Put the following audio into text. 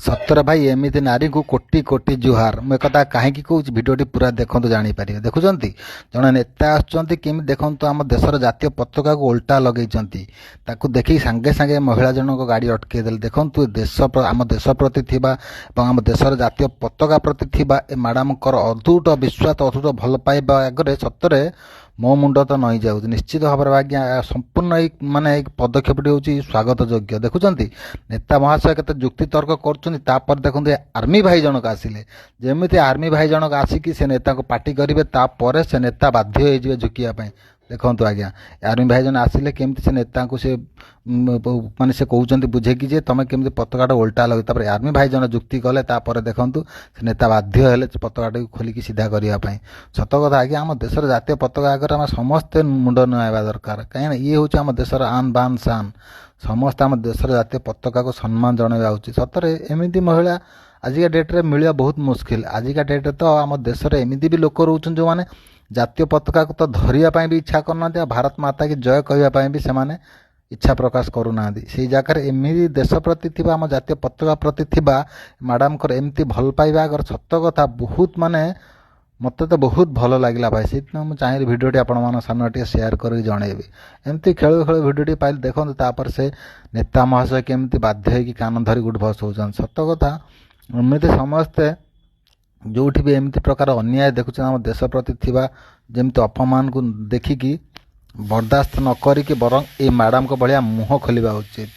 सतर भाई एमती नारी को कोटी कोटी जुहार मु एक कहीं कौच भिडटी पूरा देखो जापर देखुं जड़े नेता आसमी देखु आम देशर जातीय पताका को उल्टा लगे देखिए सांगे सांगे महिला जनक गाड़ी अटकईदे देखु देश आम देश प्रति आम देशर जातीय पताका प्रति ए मैडम अदूट विश्वास अदूट भल पाइबा आगे सतरे मो मुंड तो नई जाऊँ निश्चित भाव में आज्ञा संपूर्ण माने पदक्षेपटी हूँ स्वागत योग्य देखुं नेता महाशय के जुक्ति तर्क कर देखते आर्मी भाई जनक आसिले जमी आर्मी भाई जनक आसिकी से नेता को पार्टी करेंगे तापर से नेता बाध्य हो झुकियापाई देखु आज्ञा आर्मी भाई जन आसिले केमती से नेता को से माने से कहते बुझे कि जे तुम केमती पताका उल्टा लगे आर्मी भाई जन जुक्ति कले देखु से नेता बाध्य हेले पताका खोलिकी सीधा करने सत कथा आज्ञा आम देशर जातीय पताका आगे आम समस्ते मुंड नुआवा दरकार कहीं ये हूँ आम देशर आन बान शान समस्त आम देशर जातीय पताका को सम्मान जनवा उचित सतरे एमती महिला आजिका डेट्रे मिलवा बहुत मुस्किल आजिका डेट्रे तो आम देश में एमती भी लोक रोच जो मैंने जातीय पताका को तो धरिया भी इच्छा करना भारत माता की जय कहवाई भी से इच्छा प्रकाश करूना से जगह एमती देश प्रति थी आम जातीय पताका प्रति थी मैडम को एमती भल पाइबा अगर सत कथा बहुत माने मत तो बहुत भल लगे भाई से मुझे चाहिए भिडियोटी आपण सामने शेयर कर जनइबी एमती खेल खेल भिडियोटी पाइल देखते से नेता महाशय केमती बाध्य हो कान धरी गुट भस हो सत कथा एमती समस्ते जो भी एमती प्रकार अन्याय देखुचे आम देश प्रति जमती अपमान को देखिकी बर्दाश्त न करिकी बरं ए मैडम को भाया मुँह खोलिबा उचित।